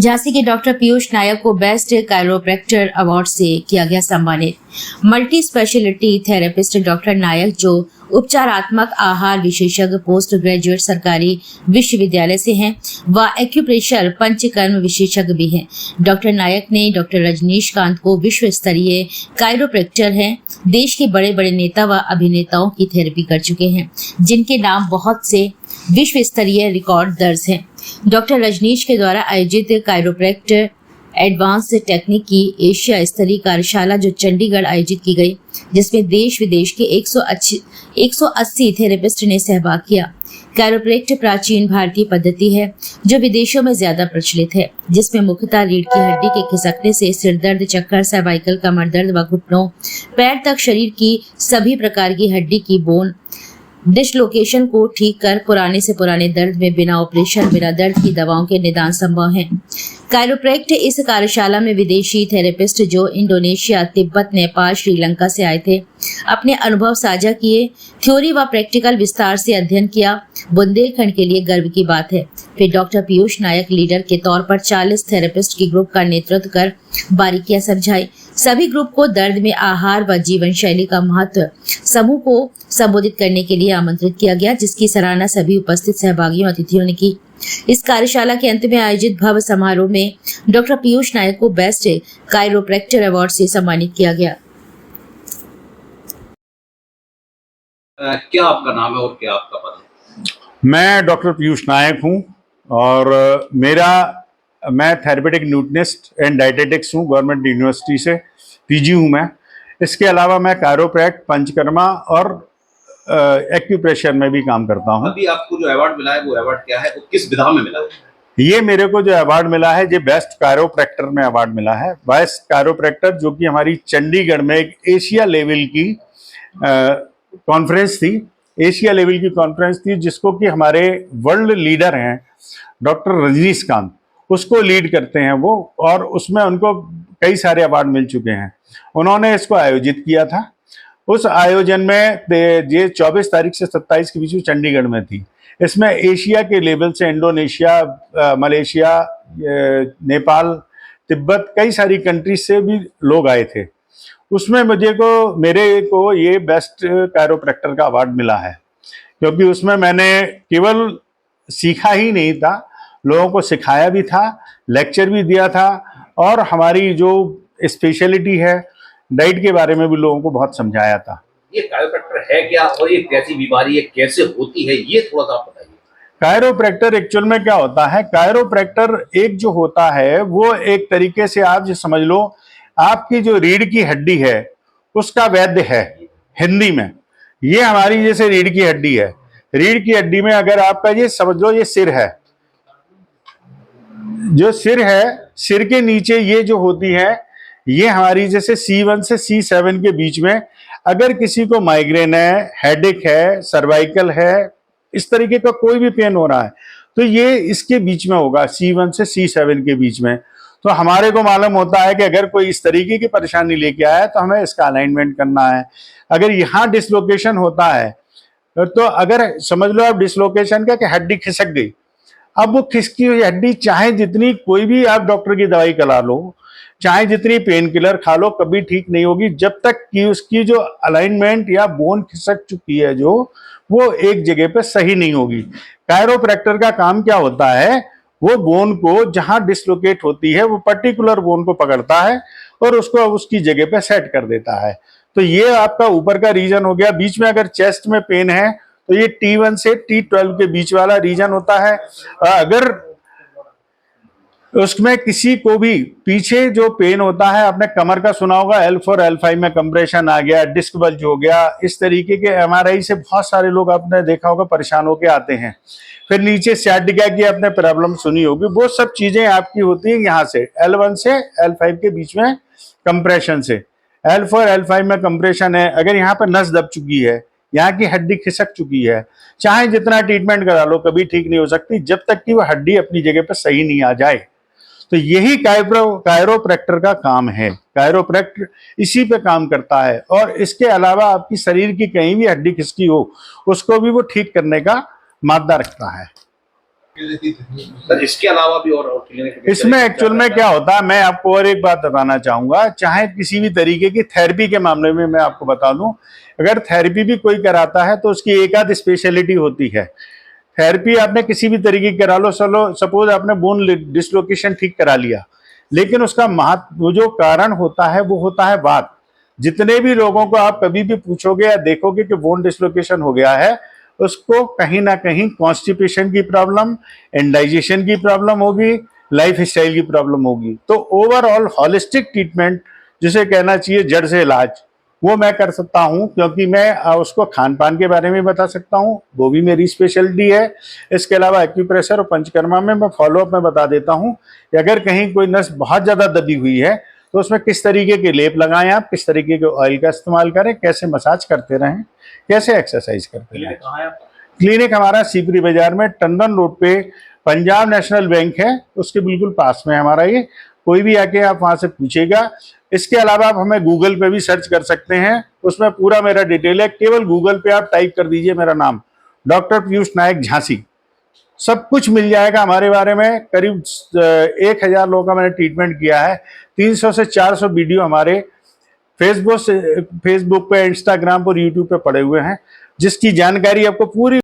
झांसी के डॉक्टर पीयूष नायक को best chiropractor award से किया गया सम्मानित। मल्टी स्पेशलिटी थेरेपिस्ट डॉक्टर नायक, जो उपचारात्मक आहार विशेषज्ञ पोस्ट ग्रेजुएट सरकारी विश्वविद्यालय से हैं, व एक्यूप्रेशर पंचकर्म विशेषज्ञ भी हैं। डॉक्टर नायक ने डॉक्टर रजनीशकांत को विश्व स्तरीय कायरोप्रैक्टर हैं। देश के बड़े बड़े नेता व अभिनेताओं की थेरेपी कर चुके हैं, जिनके नाम बहुत से विश्व स्तरीय रिकॉर्ड दर्ज हैं। डॉक्टर रजनीश के द्वारा आयोजित कायरोप्रैक्टर एडवांस टेक्निक की एशिया स्तरीय कार्यशाला जो चंडीगढ़ आयोजित की गई, जिसमें देश विदेश के 180 थेरेपिस्ट ने सहभाग किया। कायरोप्रैक्टर प्राचीन भारतीय पद्धति है जो विदेशों में ज्यादा प्रचलित है, जिसमें मुख्यतः रीढ़ की हड्डी के खिसकने से सिर दर्द, चक्कर, सर्वाइकल, कमर दर्द व घुटनों, पैर तक शरीर की सभी प्रकार की हड्डी की बोन डिसलोकेशन को ठीक कर पुराने से पुराने दर्द में बिना ऑपरेशन, बिना दर्द की दवाओं के निदान संभव है। कायरोप्रैक्ट इस कार्यशाला में विदेशी थेरेपिस्ट जो इंडोनेशिया, तिब्बत, नेपाल, श्रीलंका से आए थे, अपने अनुभव साझा किए। थ्योरी व प्रैक्टिकल विस्तार से अध्ययन किया। बुंदेलखंड के लिए गर्व की बात है। फिर डॉक्टर पीयूष नायक लीडर के तौर पर 40 थेरेपिस्ट की ग्रुप का नेतृत्व कर बारीकियां समझाई। सभी ग्रुप को दर्द में आहार व जीवन शैली का महत्व समूह को संबोधित करने के लिए आमंत्रित किया गया, जिसकी सराहना सभी उपस्थित सहभागियों अतिथियों ने की। इस कार्यशाला के अंत में आयोजित भव्य समारोह में डॉक्टर पीयूष नायक को बेस्ट कायरोप्रैक्टर अवार्ड से सम्मानित किया गया। क्या आपका नाम है और क्या आपका पद है? मैं डॉक्टर पीयूष नायक हूं और मैं थेरेपेटिक न्यूट्रिशनिस्ट एंड डाइटेटिक्स हूं, गवर्नमेंट यूनिवर्सिटी से पीजी हूं मैं। इसके अलावा मैं कायरोप्रैक्ट, पंचकर्मा और एक्यूप्रेशर में भी काम करता हूं। अभी आपको जो अवार्ड मिला है वो अवार्ड क्या है, वो किस विधा में मिला है? ये मेरे को जो अवार्ड मिला है, ये बेस्ट कायरोप्रैक्टर में अवार्ड मिला है। बेस्ट कायरोप्रैक्टर जो कि हमारी चंडीगढ़ में एक एशिया लेवल की कॉन्फ्रेंस थी, एशिया लेवल की कॉन्फ्रेंस थी, जिसको कि हमारे वर्ल्ड लीडर हैं डॉक्टर रजनीशकांत, उसको लीड करते हैं वो, और उसमें उनको कई सारे अवार्ड मिल चुके हैं। उन्होंने इसको आयोजित किया था। उस आयोजन में ये 24 तारीख से 27 के बीच में चंडीगढ़ में थी। इसमें एशिया के लेवल से इंडोनेशिया, मलेशिया, नेपाल, तिब्बत, कई सारी कंट्रीज से भी लोग आए थे। उसमें मेरे को ये बेस्ट कायरोप्रैक्टर का अवार्ड मिला है, क्योंकि उसमें मैंने केवल सीखा ही नहीं था, लोगों को सिखाया भी था, लेक्चर भी दिया था, और हमारी जो स्पेशलिटी है डाइट के बारे में भी लोगों को बहुत समझाया था। ये कायरोप्रैक्टर है क्या और ये कैसी बीमारी है, कैसे होती है, ये थोड़ा सा आप बताइए। कायरोप्रैक्टर एक्चुअल में क्या होता है? कायरोप्रैक्टर एक जो होता है वो एक तरीके से आप जो समझ लो, आपकी जो रीढ़ की हड्डी है उसका वैद्य है हिंदी में। ये हमारी जैसे रीढ़ की हड्डी है, रीढ़ की हड्डी में अगर आपका ये समझ लो, ये सिर है, जो सिर है, सिर के नीचे ये जो होती है, ये हमारी जैसे C1 से C7 के बीच में अगर किसी को माइग्रेन है, हेडेक है, सर्वाइकल है, इस तरीके का कोई भी पेन हो रहा है, तो ये इसके बीच में होगा, C1 से C7 के बीच में। तो हमारे को मालूम होता है कि अगर कोई इस तरीके की परेशानी लेके आया तो हमें इसका अलाइनमेंट करना है। अगर यहाँ डिसलोकेशन होता है तो अगर समझ लो आप डिसलोकेशन का कि हड्डी खिसक गई, अब वो खिसकी हुई हड्डी चाहे जितनी कोई भी आप डॉक्टर की दवाई करा लो, चाहे जितनी पेन किलर खा लो, कभी ठीक नहीं होगी जब तक कि उसकी जो अलाइनमेंट या बोन खिसक चुकी है जो, वो एक जगह पे सही नहीं होगी। कायरोप्रैक्टर का काम क्या होता है? वो बोन को जहां डिसलोकेट होती है वो पर्टिकुलर बोन को पकड़ता है और उसको उसकी जगह पे सेट कर देता है। तो ये आपका ऊपर का रीजन हो गया। बीच में अगर चेस्ट में पेन है तो ये T1 से T12 के बीच वाला रीजन होता है। अगर उसमें किसी को भी पीछे जो पेन होता है, आपने कमर का सुना होगा, L4 L5 में कंप्रेशन आ गया, डिस्क बल्ज हो गया, इस तरीके के MRI से बहुत सारे लोग आपने देखा होगा परेशान होकर आते हैं। फिर नीचे सciatica की आपने प्रॉब्लम सुनी होगी, वो सब चीजें आपकी होती है यहाँ से L1 से L5 के बीच में कंप्रेशन से। L4 L5 में कंप्रेशन है, अगर यहाँ पर नस दब चुकी है, यहाँ की हड्डी खिसक चुकी है, चाहे जितना ट्रीटमेंट करा लो कभी ठीक नहीं हो सकती जब तक कि वो हड्डी अपनी जगह पर सही नहीं आ जाए। तो यही कायरोप्रैक्टर का काम है। कायरोप्रैक्टर इसी पे काम करता है, और इसके अलावा आपकी शरीर की कहीं भी हड्डी खिसकी हो उसको भी वो ठीक करने का मादा रखता है। सर इसके अलावा भी और क्लिनिक इसमें एक्चुअल में क्या होता है, मैं आपको और एक बात बताना चाहूंगा, चाहे किसी भी तरीके की थेरेपी के मामले में मैं आपको बता दूं, अगर थेरेपी भी कोई कराता है तो उसकी एक आध स्पेशलिटी होती है। थेरेपी आपने किसी भी तरीके की करा लो, चलो सपोज आपने बोन डिसलोकेशन ठीक करा लिया, लेकिन उसका महत्व जो कारण होता है वो होता है वात। जितने भी लोगों को आप कभी भी पूछोगे या देखोगे कि बोन डिसलोकेशन हो गया है, उसको कहीं ना कहीं कॉन्स्टिपेशन की प्रॉब्लम, इंडाइजेशन की प्रॉब्लम होगी, लाइफ स्टाइल की प्रॉब्लम होगी। तो ओवरऑल हॉलिस्टिक ट्रीटमेंट जिसे कहना चाहिए जड़ से इलाज, वो मैं कर सकता हूं, क्योंकि मैं उसको खान पान के बारे में बता सकता हूं, वो भी मेरी स्पेशलिटी है। इसके अलावा एक्यूप्रेशर और पंचकर्मा में मैं फॉलोअप में बता देता हूं कि अगर कहीं कोई नस बहुत ज़्यादा दबी हुई है तो उसमें किस तरीके के लेप लगाएं, आप किस तरीके के ऑयल का इस्तेमाल करें, कैसे मसाज करते रहें, कैसे एक्सरसाइज करते रहें। क्लिनिक हमारा सीपरी बाजार में टंडन रोड पे पंजाब नेशनल बैंक है, उसके बिल्कुल पास में हमारा ये, कोई भी आके आप वहां से पूछेगा। इसके अलावा आप हमें गूगल पे भी सर्च कर सकते हैं, उसमें पूरा मेरा डिटेल है। केवल गूगल पे आप टाइप कर दीजिए मेरा नाम, डॉक्टर पीयूष नायक झांसी, सब कुछ मिल जाएगा हमारे बारे में। करीब 1000 लोगों का मैंने ट्रीटमेंट किया है। 300 से 400 वीडियो हमारे फेसबुक पे, इंस्टाग्राम पर, यूट्यूब पे पड़े हुए हैं, जिसकी जानकारी आपको पूरी